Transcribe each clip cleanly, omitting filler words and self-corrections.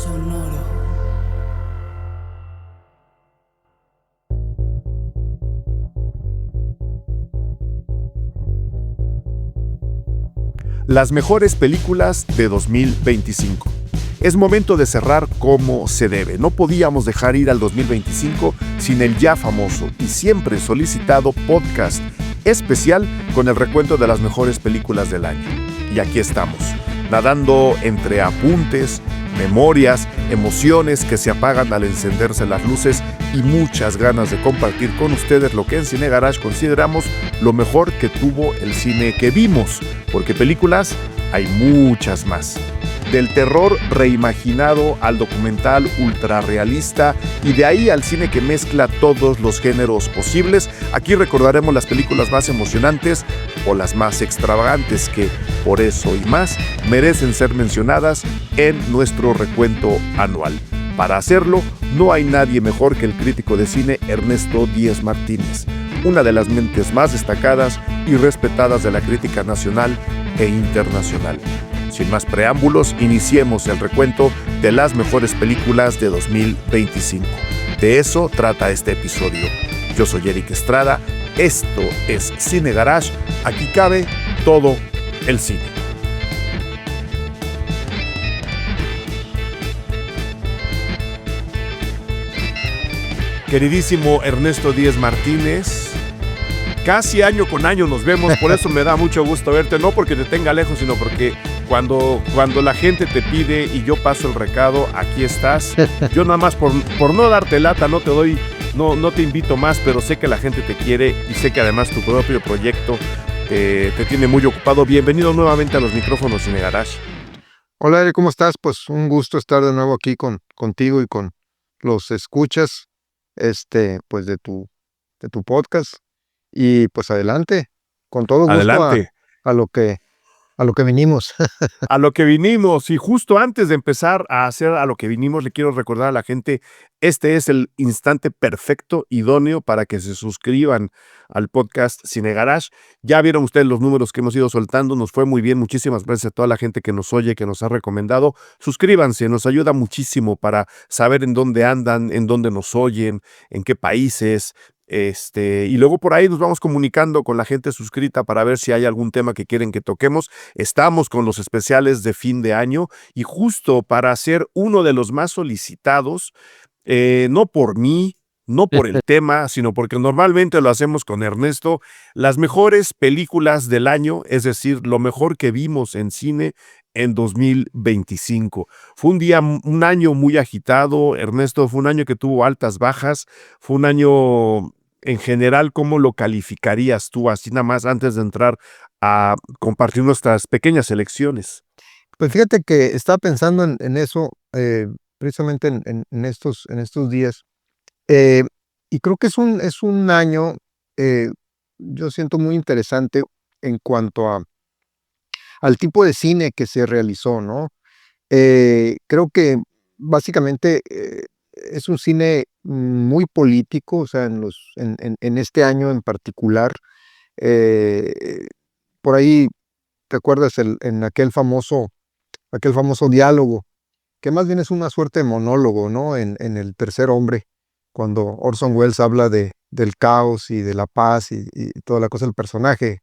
Sonoro. Las mejores películas de 2025. Es momento de cerrar como se debe. No podíamos dejar ir al 2025 sin el ya famoso y siempre solicitado podcast especial con el recuento de las mejores películas del año. Y aquí estamos, nadando entre apuntes, memorias, emociones que se apagan al encenderse las luces y muchas ganas de compartir con ustedes lo que en Cine Garage consideramos lo mejor que tuvo el cine que vimos, porque películas hay muchas más. Del terror reimaginado al documental ultrarrealista y de ahí al cine que mezcla todos los géneros posibles, aquí recordaremos las películas más emocionantes o las más extravagantes que, por eso y más, merecen ser mencionadas en nuestro recuento anual. Para hacerlo, no hay nadie mejor que el crítico de cine Ernesto Díez Martínez, una de las mentes más destacadas y respetadas de la crítica nacional e internacional. Sin más preámbulos, iniciemos el recuento de las mejores películas de 2025. De eso trata este episodio. Yo soy Eric Estrada, esto es Cine Garage, aquí cabe todo el cine. Queridísimo Ernesto Díez Martínez, casi año con año nos vemos, por eso me da mucho gusto verte, no porque te tenga lejos, sino porque cuando la gente te pide y yo paso el recado, aquí estás. Yo nada más por no darte lata, no te invito más, pero sé que la gente te quiere y sé que además tu propio proyecto te tiene muy ocupado. Bienvenido nuevamente a los micrófonos Cine Garage. Hola, Eric, ¿cómo estás? Pues un gusto estar de nuevo aquí contigo y con los escuchas, pues de tu podcast. Y pues adelante, con todo gusto Adelante. a lo que vinimos. A lo que vinimos, y justo antes de empezar a hacer a lo que vinimos, le quiero recordar a la gente, este es el instante perfecto, idóneo, para que se suscriban al podcast Cine Garage. Ya vieron ustedes los números que hemos ido soltando, nos fue muy bien, muchísimas gracias a toda la gente que nos oye, que nos ha recomendado. Suscríbanse, nos ayuda muchísimo para saber en dónde andan, en dónde nos oyen, en qué países. Y luego por ahí nos vamos comunicando con la gente suscrita para ver si hay algún tema que quieren que toquemos. Estamos con los especiales de fin de año y justo para ser uno de los más solicitados, no por mí, no por el tema, sino porque normalmente lo hacemos con Ernesto, las mejores películas del año, es decir, lo mejor que vimos en cine en 2025. Fue un año muy agitado, Ernesto, fue un año que tuvo altas, bajas, fue un año en general. ¿Cómo lo calificarías tú, así nada más antes de entrar a compartir nuestras pequeñas elecciones? Pues fíjate que estaba pensando en eso, precisamente en estos días. eh, y creo que es un año, eh, yo siento muy interesante en cuanto al tipo de cine que se realizó, ¿no? Creo que básicamente es un cine muy político, o sea, en este año en particular. eh, por ahí, ¿te acuerdas en aquel famoso diálogo, que más bien es una suerte de monólogo, ¿no? En El tercer hombre, cuando Orson Welles habla del caos y de la paz y toda la cosa del personaje,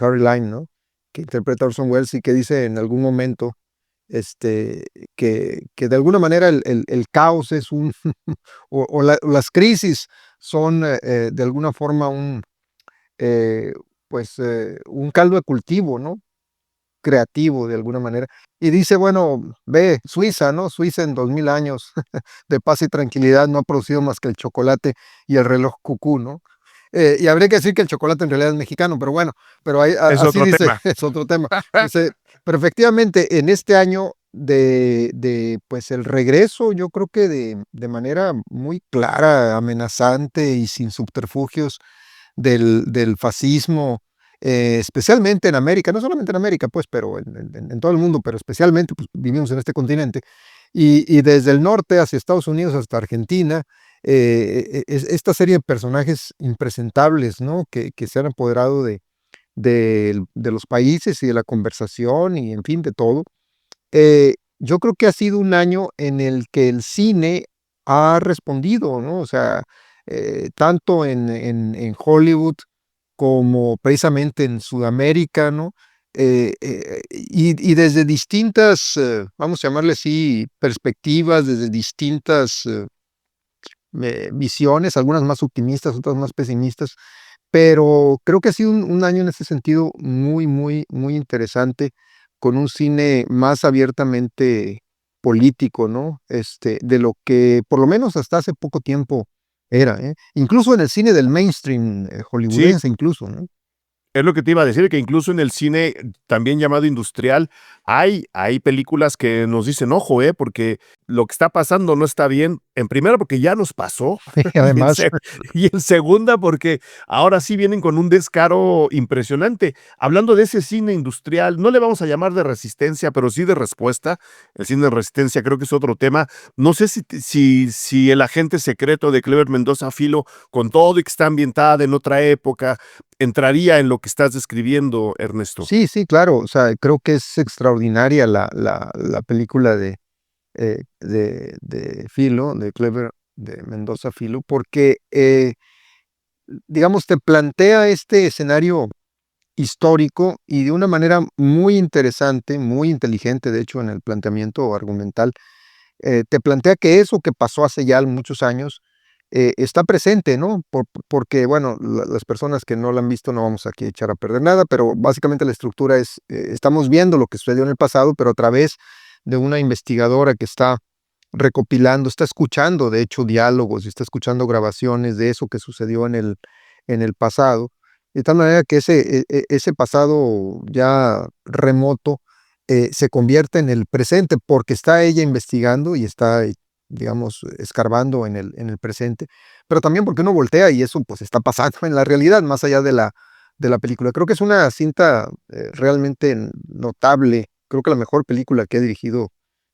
Harry Lime, ¿no? Que interpreta a Orson Welles y que dice en algún momento este, que de alguna manera el caos es las crisis son de alguna forma eh, un caldo de cultivo, ¿no? Creativo de alguna manera. Y dice, bueno, ve, Suiza, ¿no? Suiza en 2000 años de paz y tranquilidad no ha producido más que el chocolate y el reloj cucú, ¿no? Y habría que decir que el chocolate en realidad es mexicano, pero bueno, pero Es así otro dice, tema. es otro tema. Dice, pero efectivamente, en este año pues el regreso, yo creo que de manera muy clara, amenazante y sin subterfugios del fascismo, especialmente en América, no solamente en América, pues, pero en todo el mundo, pero especialmente, pues, vivimos en este continente, y desde el norte hacia Estados Unidos hasta Argentina, esta serie de personajes impresentables, ¿no? Que se han apoderado de los países y de la conversación y, en fin, de todo. yo creo que ha sido un año en el que el cine ha respondido, ¿no? O sea, tanto en Hollywood como precisamente en Sudamérica, ¿no? Y desde distintas, vamos a llamarle así, perspectivas, desde distintas visiones, algunas más optimistas, otras más pesimistas, pero creo que ha sido un año en ese sentido muy, muy, muy interesante, con un cine más abiertamente político, ¿no? De lo que por lo menos hasta hace poco tiempo era, ¿eh? Incluso en el cine del mainstream Sí, hollywoodense, incluso, ¿no? es lo que te iba a decir, que incluso en el cine también llamado industrial hay películas que nos dicen, ojo, porque lo que está pasando no está bien. En primera, porque ya nos pasó, y en, Además, se- y en segunda, porque ahora sí vienen con un descaro impresionante. Hablando de ese cine industrial, no le vamos a llamar de resistencia, pero sí de respuesta. El cine de resistencia creo que es otro tema. No sé si el agente secreto de Clever Mendoza Filo, con todo y que está ambientada en otra época, entraría en lo que estás describiendo, Ernesto. sí, sí, claro, o sea, creo que es extraordinaria la película de Filo, de Clever, de Mendoza Filo, porque, digamos, te plantea este escenario histórico y de una manera muy interesante, muy inteligente, de hecho, en el planteamiento argumental, te plantea que eso que pasó hace ya muchos años está presente, ¿no? Porque, bueno, las personas que no la han visto no vamos aquí a echar a perder nada, pero básicamente la estructura es, estamos viendo lo que sucedió en el pasado, pero a través de una investigadora que está recopilando, está escuchando, de hecho, diálogos y está escuchando grabaciones de eso que sucedió en el pasado, de tal manera que ese pasado ya remoto se convierte en el presente porque está ella investigando y está, digamos, escarbando en el presente, pero también porque uno voltea y eso pues está pasando en la realidad, más allá de la película. Creo que es una cinta realmente notable, creo que la mejor película que ha dirigido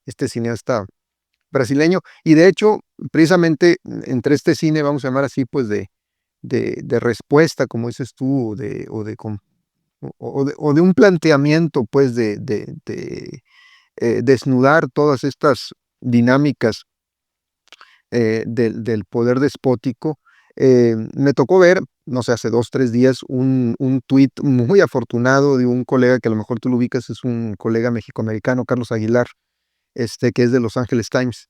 este cineasta brasileño, y de hecho, precisamente entre este cine, vamos a llamar así, pues de respuesta, como dices tú, o de un planteamiento, pues de desnudar todas estas dinámicas del poder despótico. Me tocó ver, no sé, hace 2, 3 días, un tuit muy afortunado de un colega que a lo mejor tú lo ubicas, es un colega mexicoamericano, Carlos Aguilar, que es de Los Angeles Times,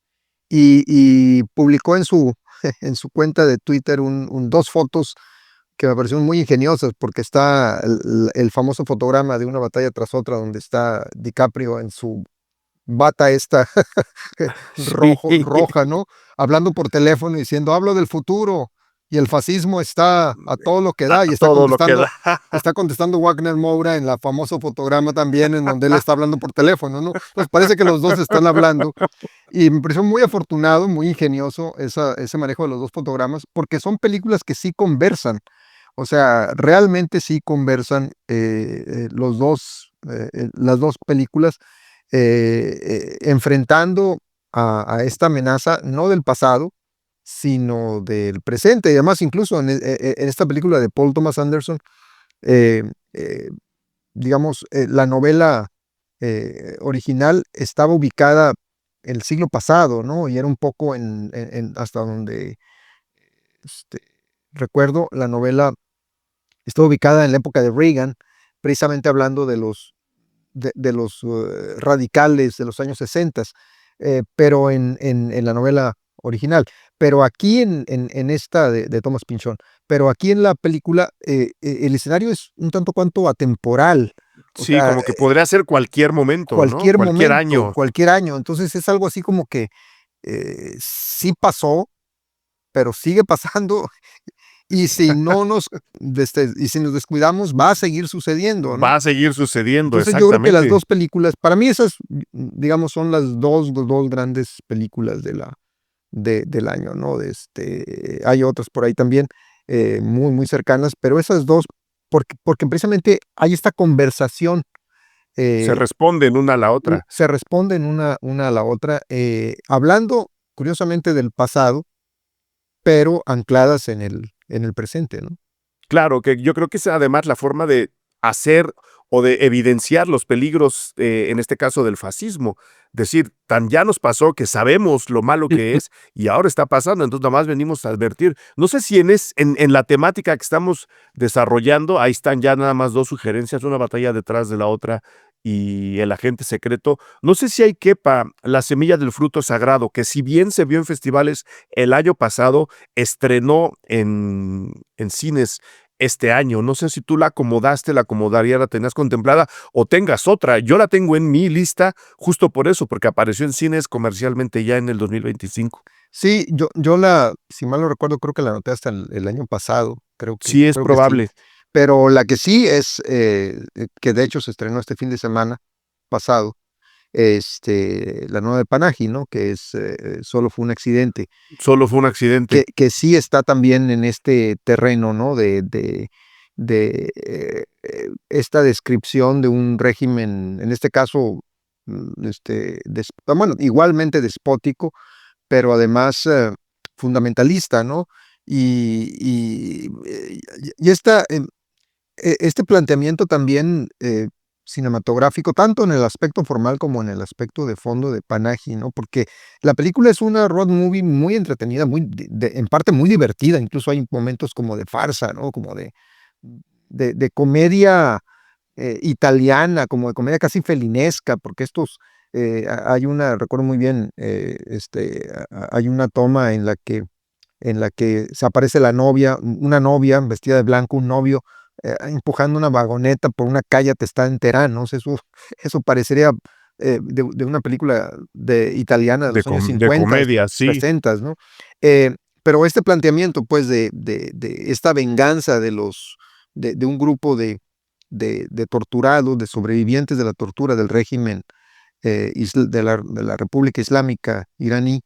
y publicó en su, en su cuenta de Twitter dos fotos que me parecieron muy ingeniosas, porque está el famoso fotograma de una batalla tras otra, donde está DiCaprio en su bata esta Sí, roja, ¿no? Hablando por teléfono y diciendo, hablo del futuro, y el fascismo está a todo lo que a da, y todo lo que da. está contestando Wagner Moura en la famoso fotograma también, en donde él está hablando por teléfono, ¿no? Entonces parece que los dos están hablando, y me pareció muy afortunado, muy ingenioso ese manejo de los dos fotogramas, porque son películas que sí conversan, o sea, realmente sí conversan las dos películas, enfrentando a esta amenaza, no del pasado, sino del presente. Y además, incluso en esta película de Paul Thomas Anderson, eh, eh, digamos, la novela original estaba ubicada en el siglo pasado, ¿no? Y era un poco hasta donde este, recuerdo, la novela está ubicada en la época de Reagan, precisamente hablando de los radicales de los años 60, pero en la novela original. Pero aquí en esta de Thomas Pynchon, pero aquí en la película el escenario es un tanto cuanto atemporal, o Sí, sea, como que podría ser cualquier momento, ¿no? cualquier Cualquier momento, año. cualquier año. Entonces es algo así como que sí pasó, pero sigue pasando y si nos descuidamos, va a seguir sucediendo, ¿no? Va a seguir sucediendo, Entonces yo creo que las exactamente. dos películas, para mí esas, digamos, son las dos grandes películas del año, ¿no? Hay otras por ahí también muy, muy cercanas, pero esas dos, porque precisamente hay esta conversación, Se eh, responden una a la otra. se responden una a la otra, hablando curiosamente del pasado, pero ancladas en el presente, ¿no? Claro, que yo creo que es además la forma de hacer o de evidenciar los peligros, en este caso del fascismo. Decir, tan ya nos pasó que sabemos lo malo que es y ahora está pasando, entonces nada más venimos a advertir. No sé si en la temática que estamos desarrollando, ahí están ya nada más dos sugerencias, una batalla detrás de la otra y el agente secreto. No sé si ahí quepa La semilla del fruto sagrado, que si bien se vio en festivales el año pasado, estrenó en cines este año. No sé si tú la acomodaste, la acomodaría, la tenías contemplada o tengas otra. Yo la tengo en mi lista justo por eso, porque apareció en cines comercialmente ya en el 2025. Sí, si mal no recuerdo, creo que la anoté hasta el año pasado, Sí, es creo que sí. probable. Pero la que sí es, que de hecho se estrenó este fin de semana pasado, la nueva de Panaji, ¿no? Que es Solo fue un accidente, Solo fue un accidente. que sí está también en este terreno, ¿no? Esta descripción de un régimen, en este caso, bueno, igualmente despótico, pero además fundamentalista, ¿no? Este planteamiento también cinematográfico, tanto en el aspecto formal como en el aspecto de fondo de Panahi, ¿no? Porque la película es una road movie muy entretenida, en parte muy divertida, incluso hay momentos como de farsa, ¿no? Como de comedia italiana, como de comedia casi felinesca, porque recuerdo muy bien, hay una toma en la que se aparece una novia vestida de blanco, un novio empujando una vagoneta por una calle atestada en Teherán, ¿no? O sea, eso parecería de una película italiana de los años De 50, comedia, sí. 60, ¿no? Eh, pero este planteamiento, pues, de esta venganza de un grupo de torturados, de sobrevivientes de la tortura del régimen de la República Islámica iraní,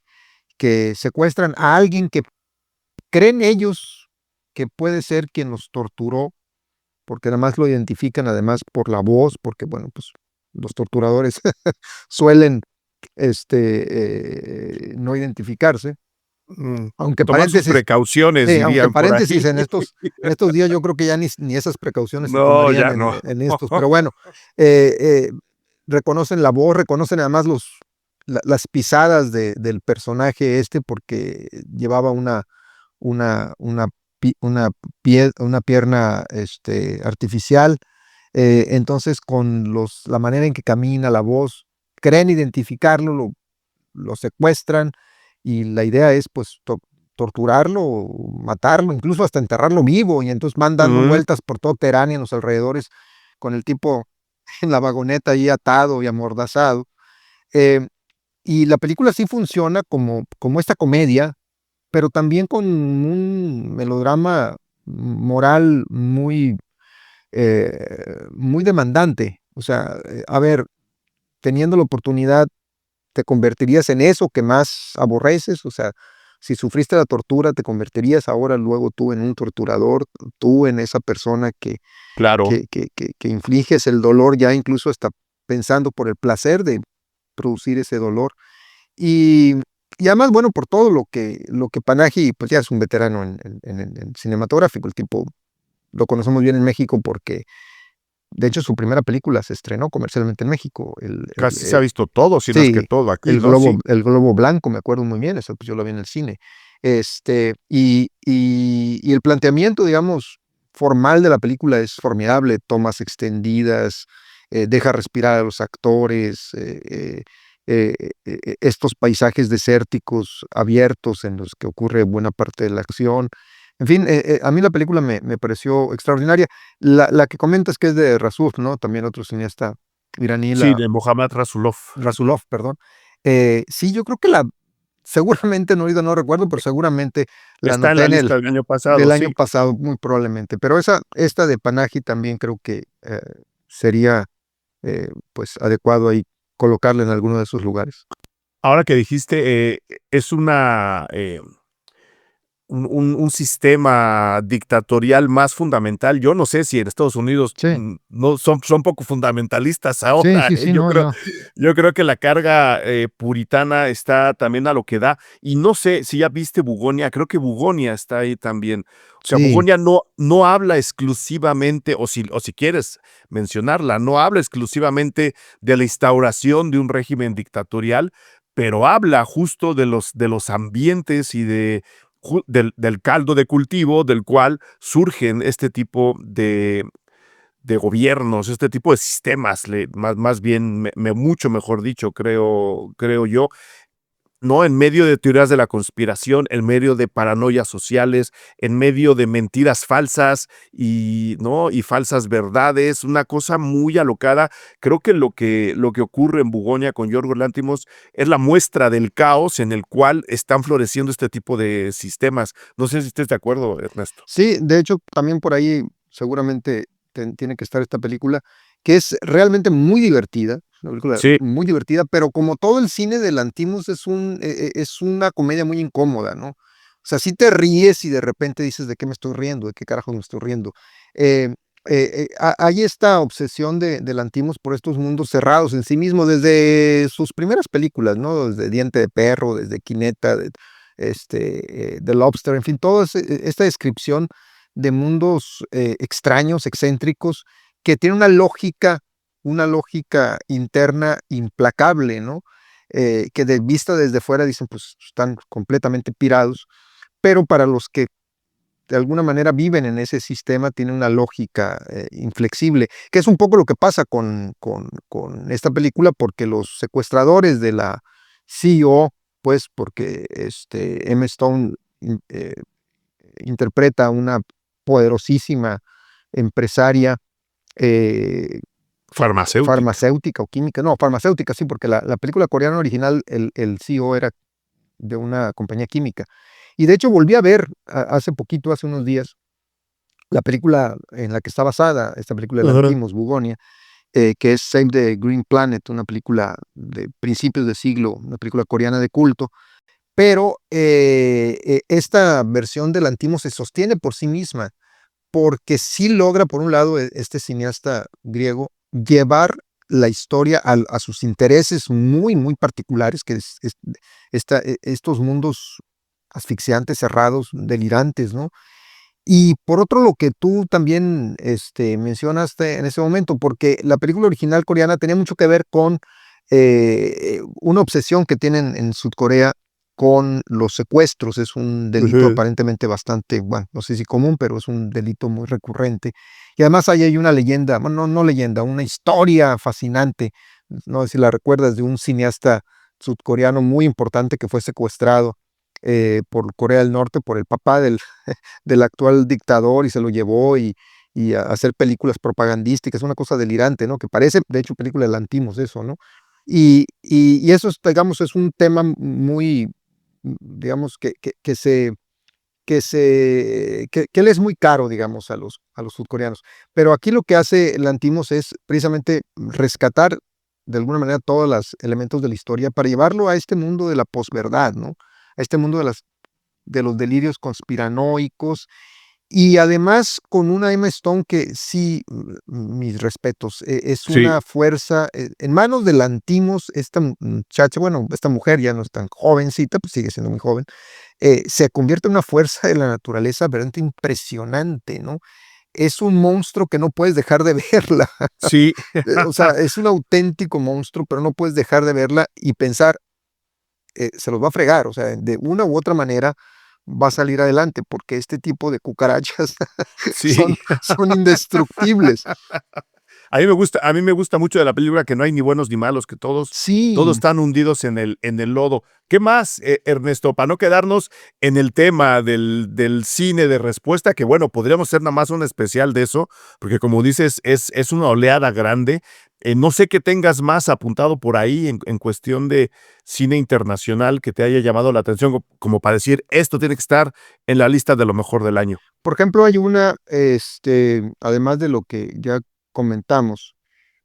que secuestran a alguien que creen ellos que puede ser quien los torturó, porque además lo identifican además por la voz, porque bueno, pues los torturadores suelen no identificarse. Aunque Tomar sus paréntesis, precauciones, sí, aunque dirían por paréntesis ahí. en estos días yo creo que ya ni esas precauciones se No, tomarían ya no. en estos, pero bueno, eh, eh, reconocen la voz, reconocen además las pisadas del personaje porque llevaba una, una pierna artificial. Entonces, con la manera en que camina, la voz, creen identificarlo, lo secuestran y la idea es pues torturarlo, matarlo, incluso hasta enterrarlo vivo y entonces van dando Mm, vueltas por todo Teherán y en los alrededores con el tipo en la vagoneta ahí atado y amordazado. Eh, y la película sí funciona como esta comedia, pero también con un melodrama moral muy demandante. O sea, a ver, teniendo la oportunidad, ¿te convertirías en eso que más aborreces? O sea, si sufriste la tortura, ¿te convertirías ahora luego tú en un torturador, tú en esa persona claro. que infliges el dolor ya incluso hasta pensando por el placer de producir ese dolor? Y, y además, bueno, por todo lo que Panahi, pues ya es un veterano en cinematográfico, el tipo lo conocemos bien en México porque, de hecho, su primera película se estrenó comercialmente en México. Casi se ha visto todo, si no es que Sí, todo aquí, ¿no? Sí. el Globo Blanco, me acuerdo muy bien, eso pues yo lo vi en el cine. Y el planteamiento, digamos, formal de la película es formidable, tomas extendidas, deja respirar a los actores, estos paisajes desérticos abiertos en los que ocurre buena parte de la acción. En fin, a mí la película me pareció extraordinaria. La que comentas que es de Rasuf, ¿no? También otro cineasta iraní, Sí, de Mohammad Rasulov. Rasulov, perdón. Sí, yo creo que seguramente no he oído, no recuerdo, pero seguramente la Está en anoté la lista del año pasado, del año sí. pasado, muy probablemente. Pero esta de Panaji también creo que sería pues adecuado ahí colocarla en alguno de esos lugares. Ahora que dijiste, es un sistema dictatorial más fundamental. Yo no sé si en Estados Unidos Sí, no son poco fundamentalistas sí, ahora, sí, ¿eh? sí, no, no. Yo creo que la carga puritana está también a lo que da. Y no sé si ya viste Bugonia, creo que Bugonia está ahí también. O sea, Sí, Bugonia no habla exclusivamente, o si quieres mencionarla, no habla exclusivamente de la instauración de un régimen dictatorial, pero habla justo de los ambientes y del caldo de cultivo del cual surgen este tipo de gobiernos, este tipo de sistemas, más bien, mucho mejor dicho, creo yo, ¿no? En medio de teorías de la conspiración, en medio de paranoias sociales, en medio de mentiras falsas ¿no? Y falsas verdades, una cosa muy alocada. Creo que lo que ocurre en Bugonia con Yorgos Lanthimos es la muestra del caos en el cual están floreciendo este tipo de sistemas. No sé si estés de acuerdo, Ernesto. sí, de hecho, también por ahí seguramente tiene que estar esta película, que es realmente muy divertida, una película Sí, muy divertida, pero como todo el cine de Lanthimos es una comedia muy incómoda, ¿no? O sea, sí te ríes y de repente dices, ¿de qué me estoy riendo? ¿De qué carajo me estoy riendo? Eh, hay esta obsesión de Lanthimos por estos mundos cerrados en sí mismo, desde sus primeras películas, ¿no? Desde Diente de Perro, desde Quineta, The Lobster, en fin, toda esta descripción de mundos extraños, excéntricos, que tiene una lógica interna implacable, ¿no? Que de vista desde fuera dicen, pues están completamente pirados, pero para los que de alguna manera viven en ese sistema, tiene una lógica inflexible, que es un poco lo que pasa con esta película, porque los secuestradores de la CEO, pues porque Emma Stone interpreta a una poderosísima empresaria eh, farmacéutica. farmacéutica o química, no, farmacéutica, sí, porque la película coreana original, el CEO era de una compañía química. Y de hecho volví a ver hace poquito, hace unos días, la película en la que está basada, esta película de Ajá. Lanthimos, Bugonia, que es Save the Green Planet, una película de principios de siglo, una película coreana de culto, pero esta versión de Lanthimos se sostiene por sí misma, porque sí logra, por un lado, este cineasta griego, llevar la historia a sus intereses muy, muy particulares, que es estos mundos asfixiantes, cerrados, delirantes, ¿no? Y por otro, lo que tú también mencionaste en ese momento, porque la película original coreana tenía mucho que ver con una obsesión que tienen en Sudcorea con los secuestros. Es un delito Ujú. aparentemente bastante, bueno, no sé si común, pero es un delito muy recurrente. Y además ahí hay una leyenda, bueno, no leyenda, una historia fascinante, no sé si la recuerdas, de un cineasta sudcoreano muy importante que fue secuestrado por Corea del Norte, por el papá del actual dictador y se lo llevó y a hacer películas propagandísticas, una cosa delirante, ¿no? Que parece, de hecho, película de Lantimos eso, ¿no? Y eso, digamos, es un tema muy, digamos, que le es muy caro, digamos, a los sudcoreanos. Pero aquí lo que hace Lantimos es precisamente rescatar de alguna manera todos los elementos de la historia para llevarlo a este mundo de la posverdad, ¿no? A este mundo de los delirios conspiranoicos y además con una Emma Stone que sí, mis respetos, es Sí, una fuerza, en manos de Lantimos, esta muchacha, bueno, esta mujer ya no es tan jovencita, pues sigue siendo muy joven, se convierte en una fuerza de la naturaleza verdaderamente impresionante, ¿no? Es un monstruo que no puedes dejar de verla. sí. O sea, es un auténtico monstruo, pero no puedes dejar de verla y pensar, se los va a fregar, o sea, de una u otra manera va a salir adelante, porque este tipo de cucarachas son, Sí. son indestructibles. A mí me gusta mucho de la película que no hay ni buenos ni malos, que todos Sí, están hundidos en el lodo. ¿Qué más, Ernesto? Para no quedarnos en el tema del cine de respuesta, que bueno, podríamos hacer nada más un especial de eso, porque como dices, es una oleada grande. No sé qué tengas más apuntado por ahí en cuestión de cine internacional que te haya llamado la atención, como para decir, esto tiene que estar en la lista de lo mejor del año. por ejemplo, hay una, además de lo que ya comentamos,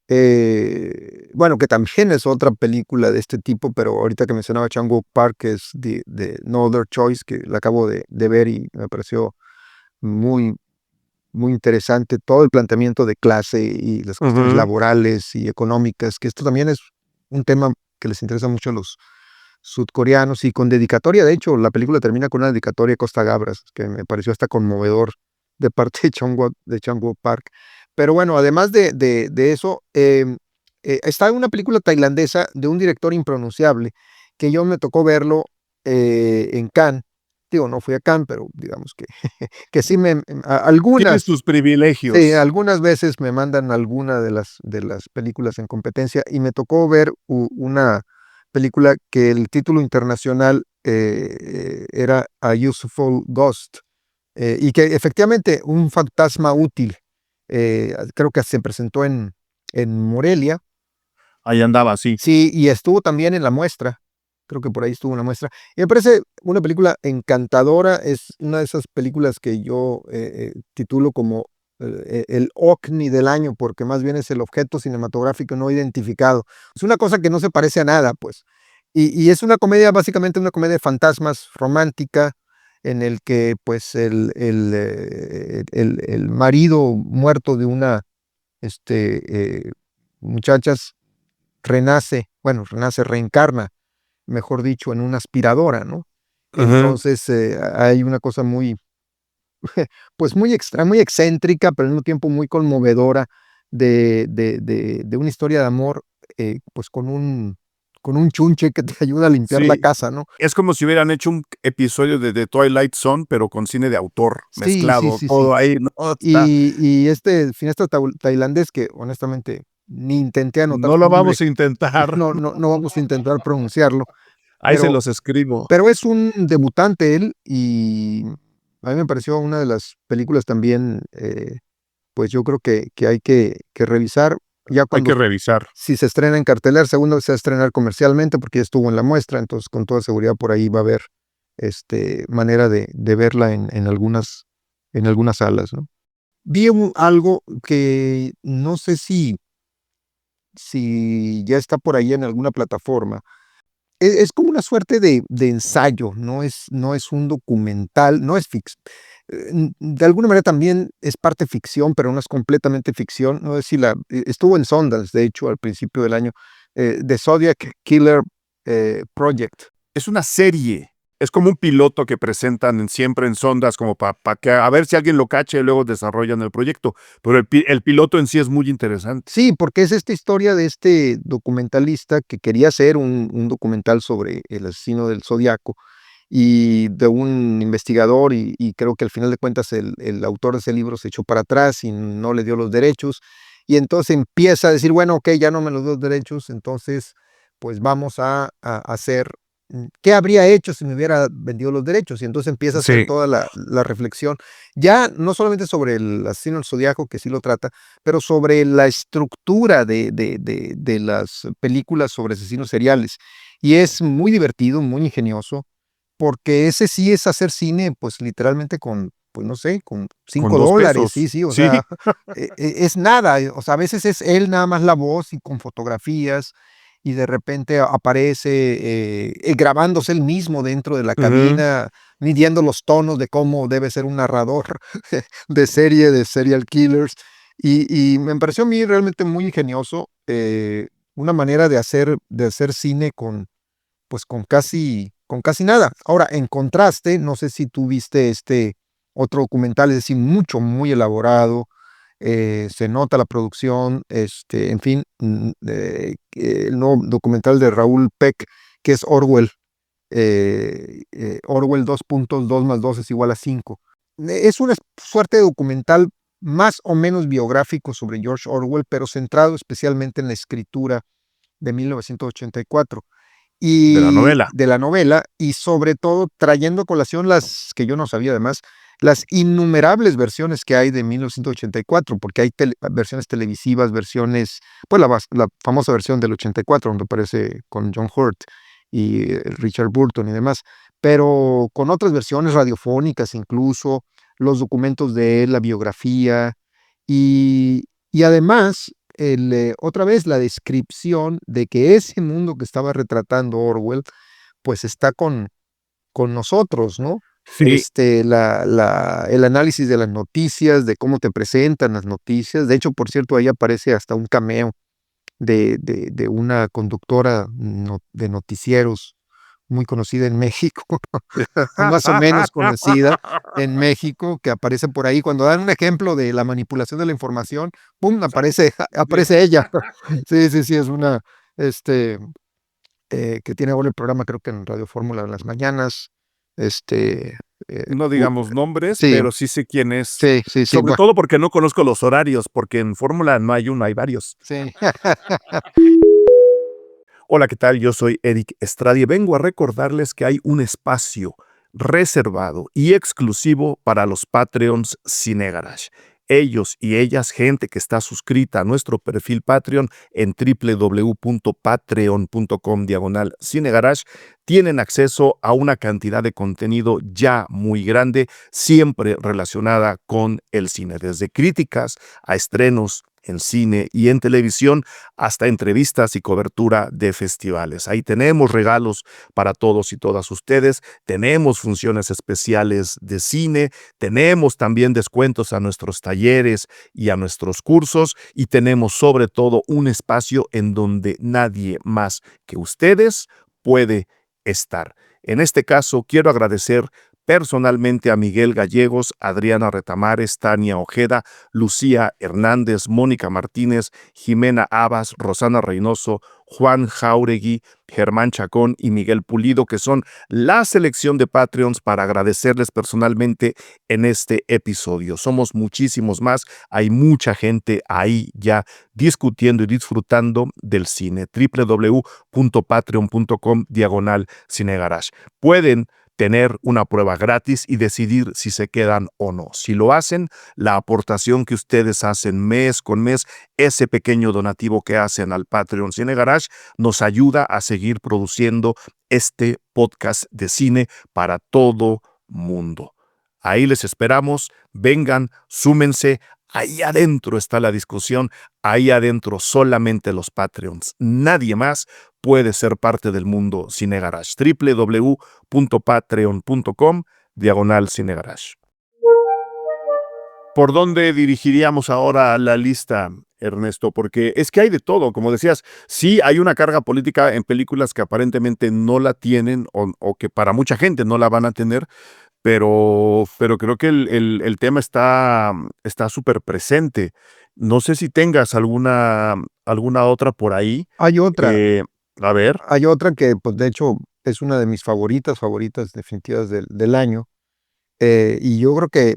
Bueno, que también es otra película de este tipo, pero ahorita que mencionaba Chan-wook Park, que es de No Other Choice, que la acabo de ver y me pareció muy, muy interesante todo el planteamiento de clase y las cuestiones Ujú. laborales y económicas, que esto también es un tema que les interesa mucho a los sudcoreanos y con dedicatoria. De hecho, la película termina con una dedicatoria a Costa Gabras, que me pareció hasta conmovedor de parte de Chang-wook Park. Pero bueno, además de eso, está una película tailandesa de un director impronunciable que yo me tocó verlo en Cannes. Digo, no fui a Cannes, pero digamos que sí Tienes algunas, tus sí, privilegios. algunas veces me mandan alguna de las películas en competencia y me tocó ver una película que el título internacional era A Useful Ghost, y que efectivamente un fantasma útil, creo que se presentó en Morelia, Ahí andaba, sí. sí, y estuvo también en la muestra, creo que por ahí estuvo en la muestra, y me parece una película encantadora, es una de esas películas que yo titulo como el OVNI del año, porque más bien es el objeto cinematográfico no identificado. Es una cosa que no se parece a nada, pues. Y es una comedia, básicamente una comedia de fantasmas romántica, en el que pues el marido muerto de una muchacha reencarna, mejor dicho, en una aspiradora, ¿no? Ujú. Entonces, hay una cosa muy, pues muy extra, muy excéntrica, pero al mismo tiempo muy conmovedora de una historia de amor, pues con un chunche que te ayuda a limpiar la Sí. casa, ¿no? Es como si hubieran hecho un episodio de The Twilight Zone, pero con cine de autor, Sí, sí, mezclado, sí, sí. todo ahí, ¿no? Está, Y este cineasta tailandés que honestamente ni intenté anotar no su lo nombre, vamos a intentar. no vamos a intentar pronunciarlo, Ahí se pero los escribo. Pero es un debutante él y a mí me pareció una de las películas también, pues yo creo que hay que revisar ya Hay cuando, que revisar. si se estrena en cartelera, segundo se va a estrenar comercialmente porque ya estuvo en la muestra, entonces con toda seguridad por ahí va a haber manera de verla en algunas salas, ¿no? Vi algo que no sé si ya está por ahí en alguna plataforma. Es como una suerte de ensayo, no es un documental, no es de alguna manera también es parte ficción, pero no es completamente ficción. No sé si estuvo en Sundance, de hecho, al principio del año, The Zodiac Killer Project. Es una serie. Es como un piloto que presentan siempre en sondas, como para que a ver si alguien lo cache y luego desarrollan el proyecto. Pero el piloto en sí es muy interesante. Sí, porque es esta historia de este documentalista que quería hacer un documental sobre el asesino del Zodiaco y de un investigador y creo que al final de cuentas el autor de ese libro se echó para atrás y no le dio los derechos y entonces empieza a decir, bueno, ok, ya no me los dio los derechos, entonces pues vamos a hacer, ¿qué habría hecho si me hubiera vendido los derechos? Y entonces empieza a hacer Sí. toda la reflexión, ya no solamente sobre el asesino del Zodiaco, que sí lo trata, pero sobre la estructura de las películas sobre asesinos seriales. Y es muy divertido, muy ingenioso, porque ese sí es hacer cine, pues literalmente con, pues no sé, con Con $5, sí, $2. sí, o Sí. sea, es nada, o sea, a veces es él nada más la voz y con fotografías, y de repente aparece grabándose él mismo dentro de la Ujú. cabina, midiendo los tonos de cómo debe ser un narrador de serie, de serial killers, y me pareció a mí realmente muy ingenioso, una manera de hacer cine pues con casi nada. Ahora, en contraste, no sé si tú viste este otro documental, es decir, mucho, muy elaborado, se nota la producción, en fin, el nuevo documental de Raúl Peck, que es Orwell, Orwell 2.2 más 2 es igual a 5. Es una suerte de documental más o menos biográfico sobre George Orwell, pero centrado especialmente en la escritura de 1984 De la y novela. de la novela, y sobre todo trayendo a colación las que yo no sabía además, las innumerables versiones que hay de 1984, porque hay versiones televisivas, versiones, pues la famosa versión del 84, donde aparece con John Hurt y Richard Burton y demás, pero con otras versiones radiofónicas incluso, los documentos de él, la biografía, y además otra vez la descripción de que ese mundo que estaba retratando Orwell, pues está con nosotros, ¿no? Sí. El análisis de las noticias, de cómo te presentan las noticias. De hecho, por cierto, ahí aparece hasta un cameo de una conductora de noticieros muy conocida en México, o más o menos conocida en México, que aparece por ahí. Cuando dan un ejemplo de la manipulación de la información, ¡pum!, aparece ella. Sí, sí, sí, es una, este, que tiene ahora el programa, creo que en Radio Fórmula en las mañanas. Este, No digamos nombres, sí, pero sí sé quién es. sí, sí, sí, Sobre todo porque no conozco los horarios, porque en Fórmula no hay uno, hay varios. sí. Hola, ¿qué tal? Yo soy Eric Estrada y vengo a recordarles que hay un espacio reservado y exclusivo para los Patreons Cine Garage. Ellos y ellas, gente que está suscrita a nuestro perfil Patreon en www.patreon.com/Cine Garage, tienen acceso a una cantidad de contenido ya muy grande, siempre relacionada con el cine, desde críticas a estrenos en cine y en televisión, hasta entrevistas y cobertura de festivales. Ahí tenemos regalos para todos y todas ustedes, tenemos funciones especiales de cine, tenemos también descuentos a nuestros talleres y a nuestros cursos, y tenemos sobre todo un espacio en donde nadie más que ustedes puede estar. En este caso, quiero agradecer personalmente a Miguel Gallegos, Adriana Retamares, Tania Ojeda, Lucía Hernández, Mónica Martínez, Jimena Abas, Rosana Reynoso, Juan Jauregui, Germán Chacón y Miguel Pulido, que son la selección de Patreons, para agradecerles personalmente en este episodio. Somos muchísimos más, hay mucha gente ahí ya discutiendo y disfrutando del cine. www.patreon.com/Cine Garage. Pueden tener una prueba gratis y decidir si se quedan o no. Si lo hacen, la aportación que ustedes hacen mes con mes, ese pequeño donativo que hacen al Patreon Cine Garage, nos ayuda a seguir produciendo este podcast de cine para todo mundo. Ahí les esperamos, vengan, súmense. Ahí adentro está la discusión, ahí adentro solamente los Patreons, nadie más puede ser parte del mundo Cine Garage. www.patreon.com/Cine Garage. ¿Por dónde dirigiríamos ahora la lista, Ernesto? Porque es que hay de todo, como decías, sí hay una carga política en películas que aparentemente no la tienen o que para mucha gente no la van a tener, pero creo que el tema está súper presente. No sé si tengas alguna otra por ahí. Hay otra, Eh, a ver. hay otra que, pues, de hecho, es una de mis favoritas definitivas del año. Y yo creo que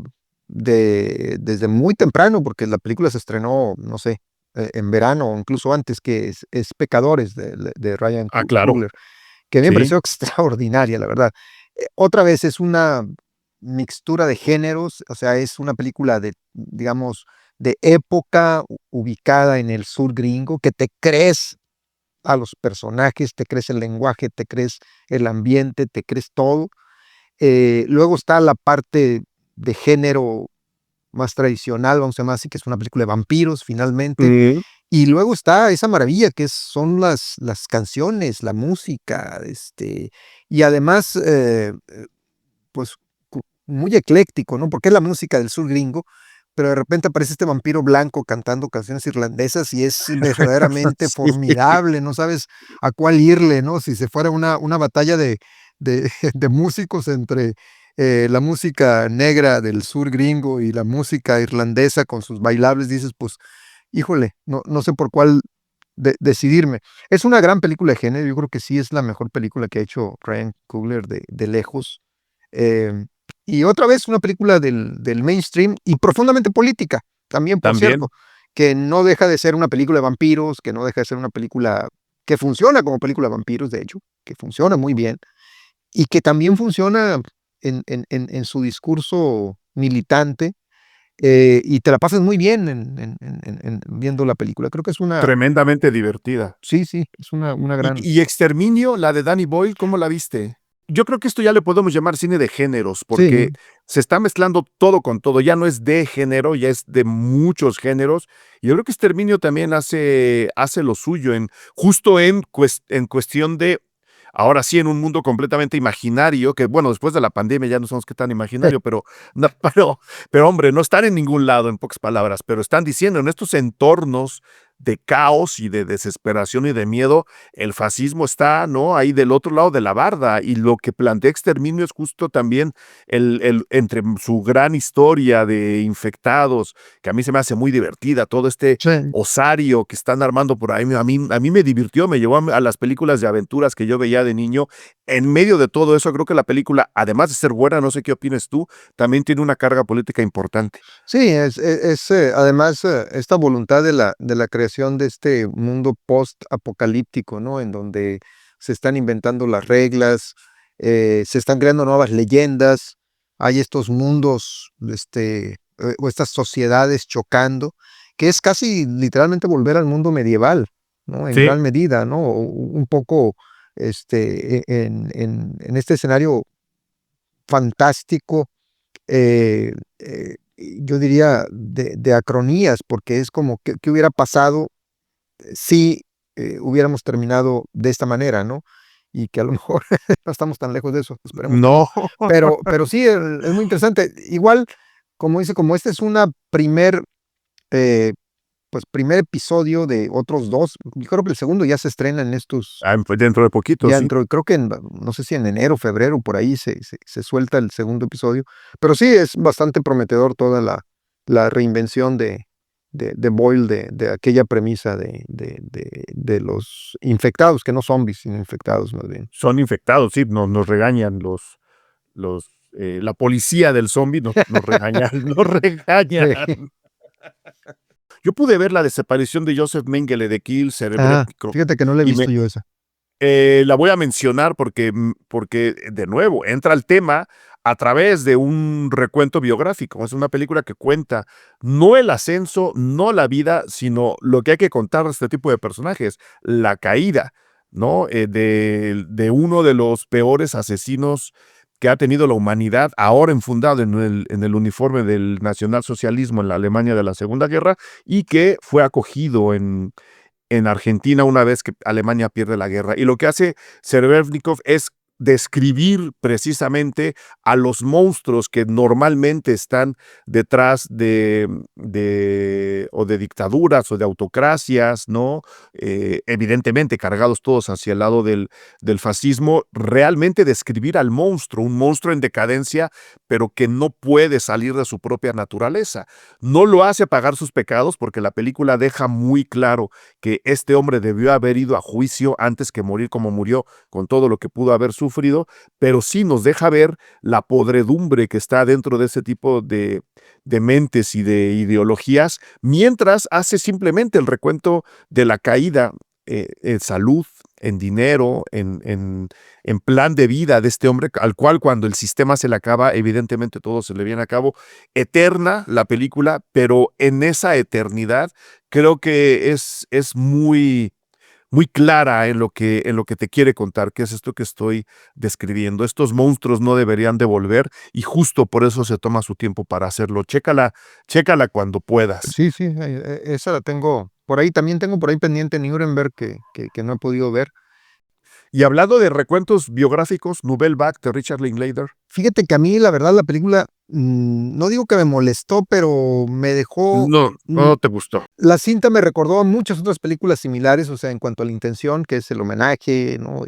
desde muy temprano, porque la película se estrenó, no sé, en verano o incluso antes, que es Pecadores de Ryan Ah, claro. Coogler, que a mí me Sí. pareció extraordinaria, la verdad. Otra vez es una mixtura de géneros, o sea, es una película de, digamos, de época ubicada en el sur gringo, que te crees a los personajes, te crees el lenguaje, te crees el ambiente, te crees todo. Luego está la parte de género más tradicional, vamos a llamar así, que es una película de vampiros, finalmente. Mm. Y luego está esa maravilla que son las canciones, la música, y además, pues, muy ecléctico, ¿no? Porque es la música del sur gringo, pero de repente aparece este vampiro blanco cantando canciones irlandesas y es verdaderamente Sí. formidable, no sabes a cuál irle, ¿no? Si se fuera una batalla de de músicos entre, la música negra del sur gringo y la música irlandesa con sus bailables, dices, pues, híjole, no sé por cuál decidirme. Es una gran película de género, yo creo que sí es la mejor película que ha hecho Ryan Coogler de lejos. Em, y otra vez una película del mainstream y profundamente política, también, por También. cierto, que no deja de ser una película de vampiros, que no deja de ser una película que funciona como película de vampiros, de hecho, que funciona muy bien, y que también funciona en su discurso militante, y te la pasas muy bien en viendo la película. Creo que es una Tremendamente divertida. sí, sí, es una ¿Y gran y Exterminio, la de Danny Boyle, cómo la viste? yo creo que esto ya le podemos llamar cine de géneros, porque Sí, se está mezclando todo con todo. Ya no es de género, ya es de muchos géneros. Y yo creo que Exterminio también hace lo suyo, justo en cuestión de, ahora sí, en un mundo completamente imaginario, que bueno, después de la pandemia ya no sabemos qué tan imaginario, pero, no, pero hombre, no están en ningún lado, en pocas palabras, pero están diciendo en estos entornos de caos y de desesperación y de miedo, el fascismo está, ¿no?, ahí del otro lado de la barda, y lo que plantea Exterminio es justo también entre su gran historia de infectados, que a mí se me hace muy divertida, todo este sí. osario que están armando por ahí, a mí me divirtió, me llevó a las películas de aventuras que yo veía de niño. En medio de todo eso, creo que la película, además de ser buena, no sé qué opines tú, también tiene una carga política importante. Sí, además esta voluntad de la creación de este mundo post-apocalíptico, ¿no? En donde se están inventando las reglas, se están creando nuevas leyendas, hay estos mundos, o estas sociedades chocando, que es casi literalmente volver al mundo medieval, ¿no? En Sí, gran medida, ¿no? Un poco, en este escenario fantástico, yo diría de acronías, porque es como, ¿qué hubiera pasado si hubiéramos terminado de esta manera, ¿no? Y que a lo mejor no estamos tan lejos de eso, esperemos que no. no. Pero sí, es muy interesante. Igual, como dice, como este es una eh, pues primer episodio de otros dos, yo creo que el segundo ya se estrena en estos, Pues dentro de poquito, ya sí. entró, creo que no sé si en enero, febrero, por ahí se suelta el segundo episodio. Pero sí es bastante prometedor toda la reinvención de Boyle de aquella premisa de los infectados, que no zombies, sino infectados más bien. Son infectados, sí, nos regañan la policía del zombie, nos regañan, nos Sí. regañan. Yo pude ver la desaparición de Joseph Mengele de Kill Ah, Cerebro fíjate que no lo he y visto yo esa. la voy a mencionar porque, de nuevo, entra el tema a través de un recuento biográfico. Es una película que cuenta no el ascenso, no la vida, sino lo que hay que contar de este tipo de personajes, la caída, ¿no? De uno de los peores asesinos que ha tenido la humanidad, ahora enfundado en el uniforme del nacionalsocialismo en la Alemania de la Segunda Guerra, y que fue acogido en Argentina una vez que Alemania pierde la guerra. Y lo que hace Serebrennikov es describir precisamente a los monstruos que normalmente están detrás o de dictaduras o de autocracias, ¿no? Evidentemente cargados todos hacia el lado del fascismo, realmente describir al monstruo, un monstruo en decadencia, pero que no puede salir de su propia naturaleza. No lo hace pagar sus pecados porque la película deja muy claro que este hombre debió haber ido a juicio antes que morir como murió, con todo lo que pudo haber sufrido, pero sí nos deja ver la podredumbre que está dentro de ese tipo de mentes y de ideologías, mientras hace simplemente el recuento de la caída en salud, en dinero, en plan de vida de este hombre, al cual cuando el sistema se le acaba, evidentemente todo se le viene a cabo. Eterna la película, pero en esa eternidad creo que es muy, muy clara en lo que te quiere contar, que es esto que estoy describiendo. Estos monstruos no deberían de volver y justo por eso se toma su tiempo para hacerlo. Chécala cuando puedas. Sí, sí, esa la tengo. Por ahí también tengo por ahí pendiente Nuremberg que no he podido ver. Y hablando de recuentos biográficos, Nouvelle Vague de Richard Linklater. Fíjate que a mí, la verdad, la película, no digo que me molestó, pero me dejó, No, mm, no te gustó. la cinta me recordó a muchas otras películas similares, o sea, en cuanto a la intención, que es el homenaje, ¿no?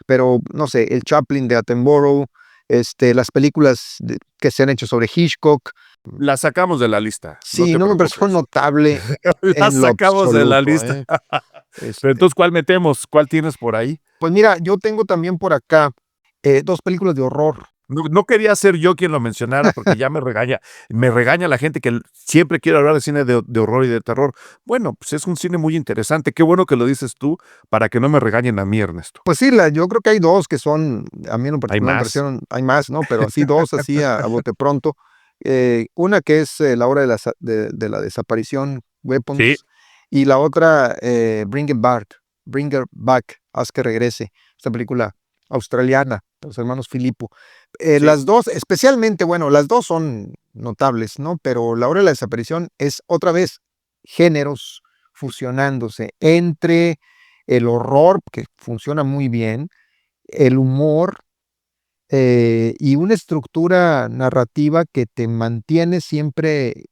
Pero, no sé, el Chaplin de Attenborough, las películas que se han hecho sobre Hitchcock, La sacamos de la lista, no sí, te no me pareció preocupes. notable La en lo sacamos de la absoluto, lista. ¿eh? Pero Este, entonces, ¿cuál metemos? ¿Cuál tienes por ahí? pues mira, yo tengo también por acá, 2 películas de horror. No quería ser yo quien lo mencionara porque ya me regaña la gente que siempre quiere hablar de cine de horror y de terror. Bueno, pues es un cine muy interesante. Qué bueno que lo dices tú para que no me regañen a mí, Ernesto. Pues sí, yo creo que hay 2 que son, a mí en lo Hay particular me más. parecieron, hay más, ¿no? Pero así 2 así a bote pronto. Una que es, La hora de la desaparición, Sí, Weapons, y la otra, Bring It Back, Haz que regrese. Esta película australiana, los hermanos Filippo. Sí, Las dos, especialmente, bueno, las dos son notables, ¿no? Pero La hora de la desaparición es otra vez géneros fusionándose entre el horror, que funciona muy bien, el humor y una estructura narrativa que te mantiene siempre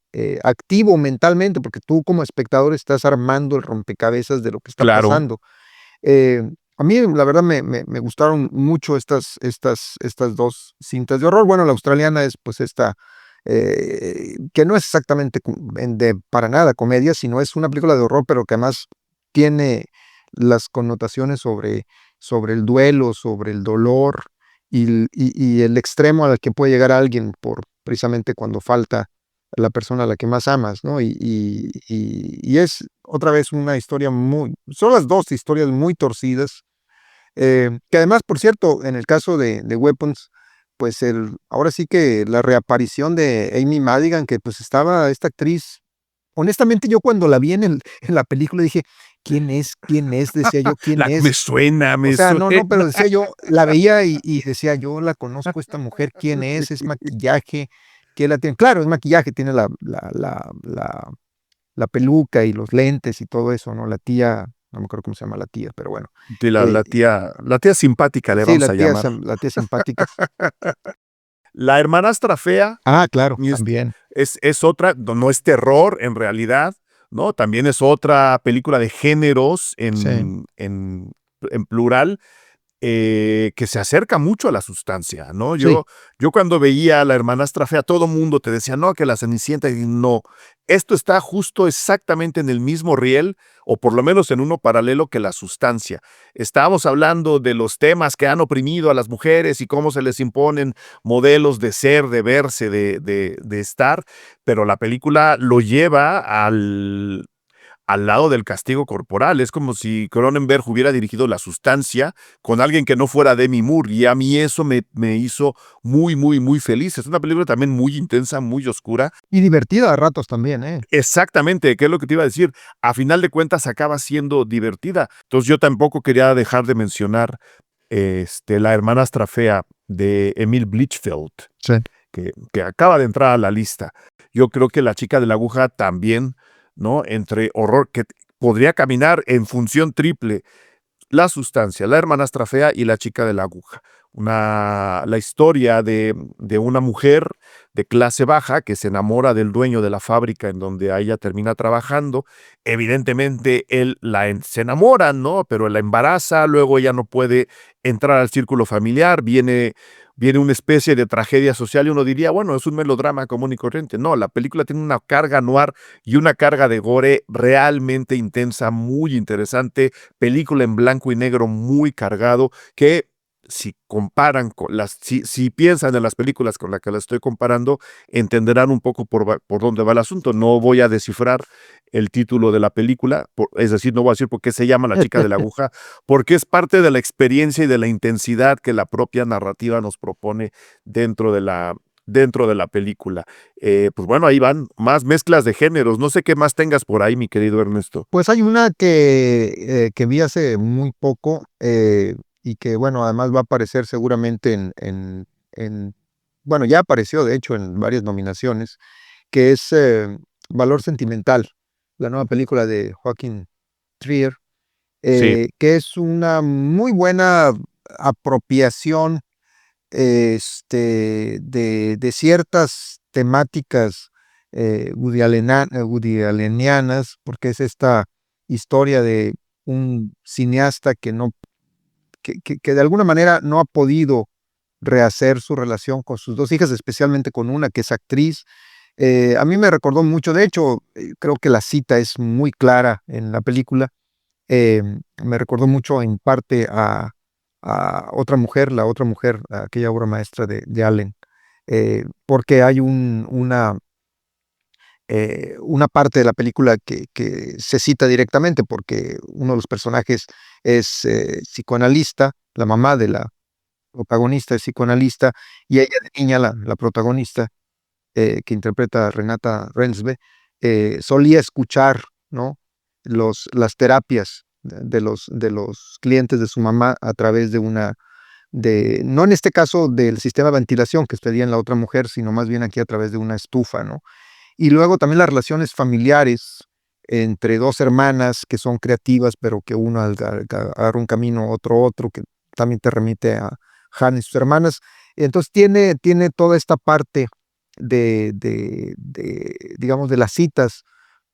activo mentalmente, porque tú como espectador estás armando el rompecabezas de lo que está claro. pasando. Eh, a mí, la verdad, me gustaron mucho estas dos cintas de horror. Bueno, la australiana es pues esta, que no es exactamente para nada comedia, sino es una película de horror, pero que además tiene las connotaciones sobre el duelo, sobre el dolor y el extremo al que puede llegar alguien por precisamente cuando falta la persona a la que más amas, ¿no? Y es otra vez una historia son las dos historias muy torcidas, que además, por cierto, en el caso de Weapons, pues ahora sí que la reaparición de Amy Madigan, que pues estaba esta actriz, honestamente yo cuando la vi en la película dije, ¿quién es? ¿Quién es? Decía yo, ¿quién Me es? suena, O me sea, no, no, pero suena. decía yo, la veía y decía, yo la conozco, esta mujer, ¿quién es? Es maquillaje, ¿quién la tiene? Claro, es maquillaje, tiene la peluca y los lentes y todo eso, ¿no? La tía, no me acuerdo cómo se llama la tía, pero bueno. De eh, la tía simpática le sí, vamos a llamar. la tía simpática. La hermanastra fea Ah, claro, es, también. es otra, no es terror en realidad, ¿no? También es otra película de géneros Sí, en plural, que se acerca mucho a la sustancia, ¿no? sí. Yo cuando veía a la hermanastra fea, todo mundo te decía, no, que la Cenicienta, y no, esto está justo exactamente en el mismo riel, o por lo menos en uno paralelo que la sustancia. Estábamos hablando de los temas que han oprimido a las mujeres y cómo se les imponen modelos de ser, de verse, de estar, pero la película lo lleva al lado del castigo corporal. Es como si Cronenberg hubiera dirigido La Sustancia con alguien que no fuera Demi Moore, y a mí eso me hizo muy, muy, muy feliz. Es una película también muy intensa, muy oscura. Y divertida a ratos también, ¿eh? Exactamente, ¿qué es lo que te iba a decir? A final de cuentas acaba siendo divertida. Entonces yo tampoco quería dejar de mencionar La hermanastra fea de Emil Blichfeld, Sí. que acaba de entrar a la lista. Yo creo que La chica de la aguja también, ¿no? Entre horror, que podría caminar en función triple: La sustancia, La hermanastra fea y La chica de la aguja. La historia de una mujer de clase baja que se enamora del dueño de la fábrica en donde ella termina trabajando. Evidentemente se enamora, ¿no? Pero la embaraza, luego ella no puede entrar al círculo familiar, viene una especie de tragedia social y uno diría, bueno, es un melodrama común y corriente. No, la película tiene una carga noir y una carga de gore realmente intensa, muy interesante, película en blanco y negro muy cargado, que si comparan si piensan en las películas con las que las estoy comparando, entenderán un poco por dónde va el asunto. No voy a descifrar el título de la película, es decir, no voy a decir por qué se llama La chica de la aguja, porque es parte de la experiencia y de la intensidad que la propia narrativa nos propone dentro dentro de la película. Pues bueno, ahí van más mezclas de géneros. No sé qué más tengas por ahí, mi querido Ernesto. Pues hay una que vi hace muy poco y que, bueno, además va a aparecer seguramente bueno, ya apareció de hecho en varias nominaciones, que es Valor Sentimental, la nueva película de Joaquín Trier, Sí, que es una muy buena apropiación de ciertas temáticas Woody Allenianas, porque es esta historia de un cineasta que de alguna manera no ha podido rehacer su relación con sus dos hijas, especialmente con una que es actriz. A mí me recordó mucho, de hecho, creo que la cita es muy clara en la película. Me recordó mucho en parte a otra mujer, la otra mujer, aquella obra maestra de Allen, porque hay una parte de la película que se cita directamente, porque uno de los personajes es psicoanalista, la mamá de la protagonista es psicoanalista, y ella de niña, la protagonista, que interpreta Renata Rensbe, solía escuchar, ¿no? Las terapias de los clientes de su mamá a través de no en este caso del sistema de ventilación que pedía en la otra mujer, sino más bien aquí a través de una estufa, ¿no? Y luego también las relaciones familiares entre dos hermanas que son creativas, pero que uno agarra un camino, otro, que también te remite a Hannah y sus hermanas. Entonces tiene toda esta parte digamos, de las citas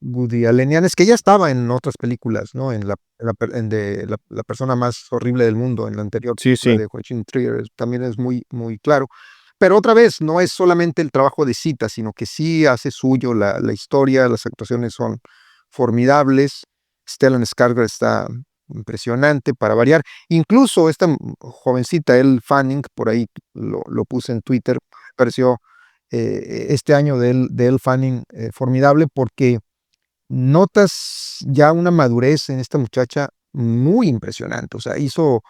Woody Allenianas, que ya estaba en otras películas, ¿no? La persona más horrible del mundo, en la anterior Sí, película sí. de Joaquin Trier, también es muy, muy claro. Pero otra vez, no es solamente el trabajo de cita, sino que sí hace suyo la historia, las actuaciones son formidables. Stellan Skarsgård está impresionante para variar. Incluso esta jovencita, Elle Fanning, por ahí lo puse en Twitter, pareció este año de Elle Fanning formidable porque notas ya una madurez en esta muchacha muy impresionante. O sea, hizo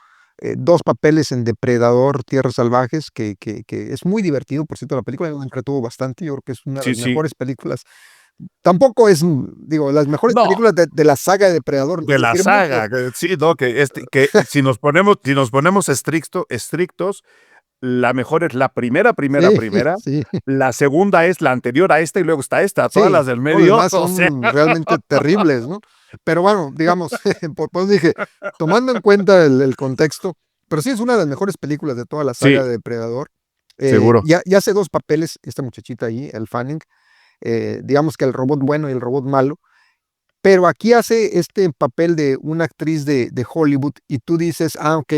dos papeles en Depredador, Tierras Salvajes, que es muy divertido. Por cierto, la película me entretuvo bastante. Yo creo que es una de Sí, las sí. mejores películas. Tampoco es, digo, las mejores No, películas de la saga de Depredador, de la difiere mucho. saga, sí, no, que si nos ponemos estrictos, la mejor es la Sí, primera, sí, la segunda es la anterior a esta y luego está esta, todas sí. las del Todos los medio, demás o sea, son realmente terribles, ¿no? Pero bueno, digamos, pues dije, tomando en cuenta el contexto, pero sí es una de las mejores películas de toda la sí, saga de Depredador. seguro. Ya hace dos papeles esta muchachita ahí, Elle Fanning, digamos que el robot bueno y el robot malo, pero aquí hace este papel de una actriz de Hollywood y tú dices, ok,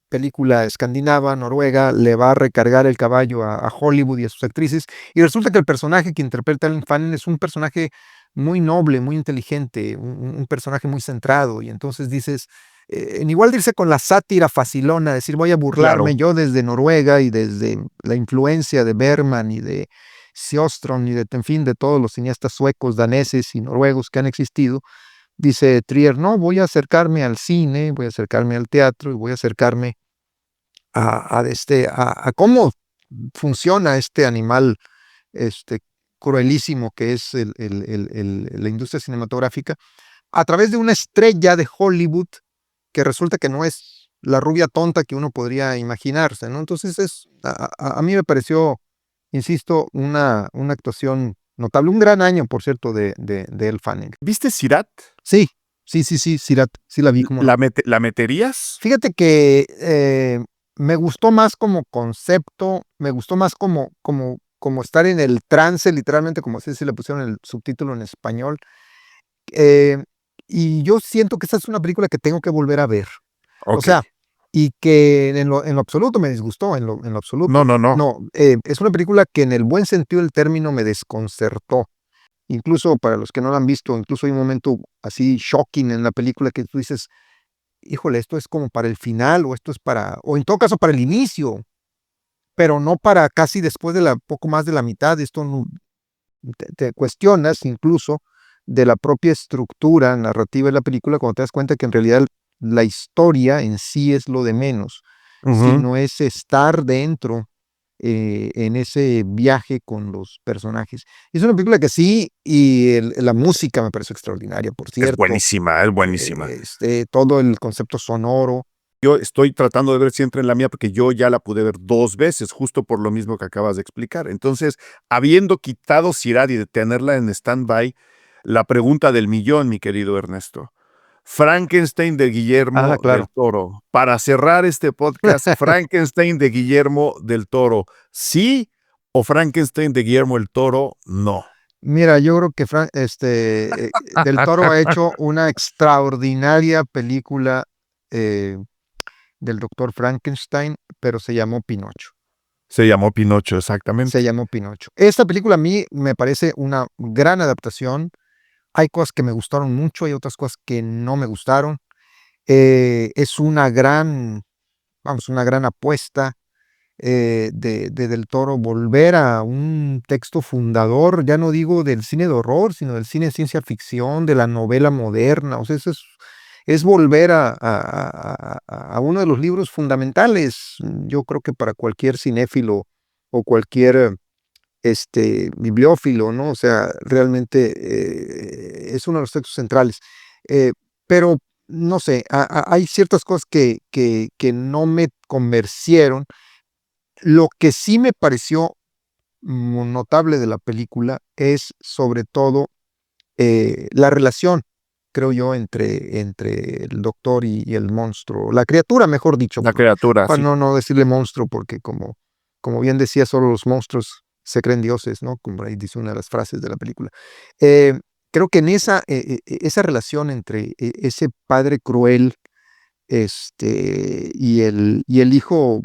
película escandinava, noruega, le va a recargar el caballo a Hollywood y a sus actrices, y resulta que el personaje que interpreta Alan Fanning es un personaje muy noble, muy inteligente, un personaje muy centrado, y entonces dices, en igual de irse con la sátira facilona, decir voy a burlarme Claro, yo desde Noruega y desde la influencia de Bergman y de Sjöström y en fin, de todos los cineastas suecos, daneses y noruegos que han existido, dice Trier, no, voy a acercarme al cine, voy a acercarme al teatro y voy a acercarme a cómo funciona este animal este, cruelísimo que es la industria cinematográfica, a través de una estrella de Hollywood que resulta que no es la rubia tonta que uno podría imaginarse, ¿no? Entonces a mí me pareció, insisto, una actuación notable, un gran año, por cierto, de Elle Fanning. ¿viste Sirat? Sí, sí, sí la vi, cómo no. ¿La meterías? Fíjate que me gustó más como concepto, me gustó más como estar en el trance, literalmente, como si le pusieron el subtítulo en español. eh, y yo siento que esta es una película que tengo que volver a ver. O Ok. sea, y que en lo absoluto me disgustó, en lo No, absoluto. no, no. No, es una película que en el buen sentido del término me desconcertó. Incluso para los que no la han visto, incluso hay un momento así shocking en la película que tú dices, híjole, esto es como para el final, o esto es o en todo caso para el inicio, pero no para casi después de poco más de la mitad. Esto te cuestionas incluso de la propia estructura narrativa de la película cuando te das cuenta que en realidad la historia en sí es lo de menos, Ujú. sino es estar dentro en ese viaje con los personajes. Es una película que sí, y la música me parece extraordinaria, por Es cierto. buenísima, es buenísima. Todo el concepto sonoro. Yo estoy tratando de ver si entra en la mía porque yo ya la pude ver 2 veces, justo por lo mismo que acabas de explicar. Entonces, habiendo quitado Sirat y de tenerla en stand-by, la pregunta del millón, mi querido Ernesto. Frankenstein de Ah, Guillermo claro. del Toro. Para cerrar este podcast, Frankenstein de Guillermo del Toro, ¿sí? ¿O Frankenstein de Guillermo del Toro, no? Mira, yo creo que Del Toro ha hecho una extraordinaria película eh, del Doctor Frankenstein, pero se llamó Pinocho. Se llamó Pinocho, Se exactamente. llamó Pinocho. Esta película a mí me parece una gran adaptación. Hay cosas que me gustaron mucho, hay otras cosas que no me gustaron. Es una gran apuesta de Del Toro volver a un texto fundador, ya no digo del cine de horror, sino del cine de ciencia ficción, de la novela moderna. O sea, eso es volver a uno de los libros fundamentales, yo creo que para cualquier cinéfilo o cualquier bibliófilo, ¿no? O sea, realmente es uno de los textos centrales. Eh, pero no sé, hay ciertas cosas que no me convencieron. Lo que sí me pareció notable de la película es sobre todo la relación, creo yo, entre el doctor y el monstruo, la criatura, mejor dicho, La criatura, para sí. no decirle monstruo, porque como bien decía, solo los monstruos se creen dioses, ¿no? Como ahí dice una de las frases de la película. Eh, Creo que en esa relación entre ese padre cruel y el hijo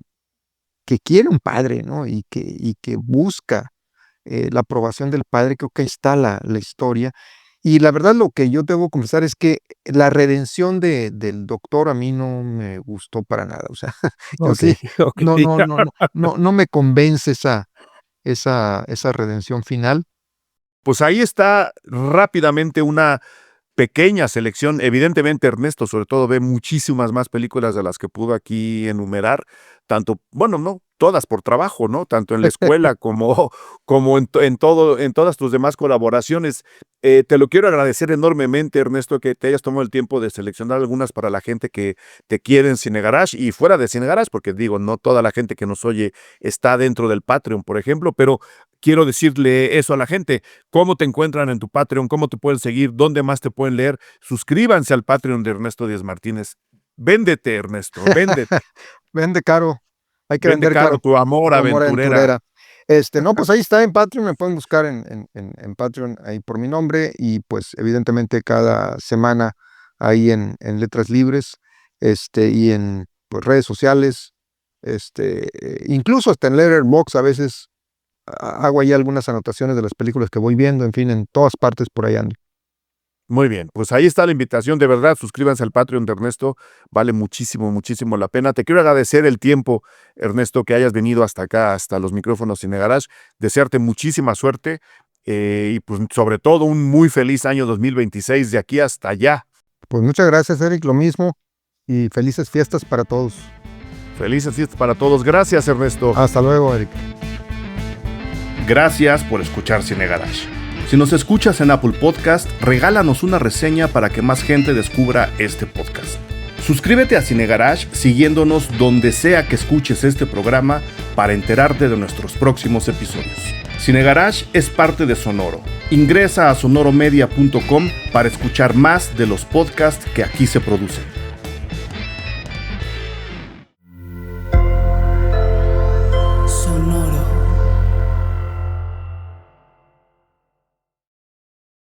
que quiere un padre, ¿no? Y que busca la aprobación del padre, creo que ahí está la historia. Y la verdad, lo que yo debo confesar es que la redención del doctor a mí no me gustó para nada. O sea, yo Ok, sí, ok. no me convence esa redención final. Pues ahí está rápidamente una pequeña selección. Evidentemente, Ernesto, sobre todo, ve muchísimas más películas de las que pudo aquí enumerar, tanto, bueno, no, todas por trabajo, ¿no? Tanto en la escuela como en todas tus demás colaboraciones. Te lo quiero agradecer enormemente, Ernesto, que te hayas tomado el tiempo de seleccionar algunas para la gente que te quiere en Cine Garage y fuera de Cine Garage, porque digo, no toda la gente que nos oye está dentro del Patreon, por ejemplo, pero quiero decirle eso a la gente. ¿Cómo te encuentran en tu Patreon? ¿Cómo te pueden seguir? ¿Dónde más te pueden leer? Suscríbanse al Patreon de Ernesto Díaz Martínez. Véndete, Ernesto, véndete. Vende caro, hay que Vende vender caro caro. tu amor Tu amor aventurera. aventurera. No, pues ahí está en Patreon, me pueden buscar en Patreon ahí por mi nombre y pues evidentemente cada semana ahí en Letras Libres, y en pues, redes sociales, incluso hasta en Letterboxd a veces hago ahí algunas anotaciones de las películas que voy viendo, en fin, en todas partes por ahí ando. Muy bien, pues ahí está la invitación, de verdad, suscríbanse al Patreon de Ernesto, vale muchísimo, muchísimo la pena. Te quiero agradecer el tiempo, Ernesto, que hayas venido hasta acá, hasta los micrófonos Cine Garage, desearte muchísima suerte y pues sobre todo un muy feliz año 2026 de aquí hasta allá. Pues muchas gracias, Eric, lo mismo y felices fiestas para todos. Felices fiestas para todos. Gracias, Ernesto. Hasta luego, Eric. Gracias por escuchar Cine Garage. Si nos escuchas en Apple Podcast, regálanos una reseña para que más gente descubra este podcast. Suscríbete a Cine Garage siguiéndonos donde sea que escuches este programa para enterarte de nuestros próximos episodios. Cine Garage es parte de Sonoro. Ingresa a sonoromedia.com para escuchar más de los podcasts que aquí se producen.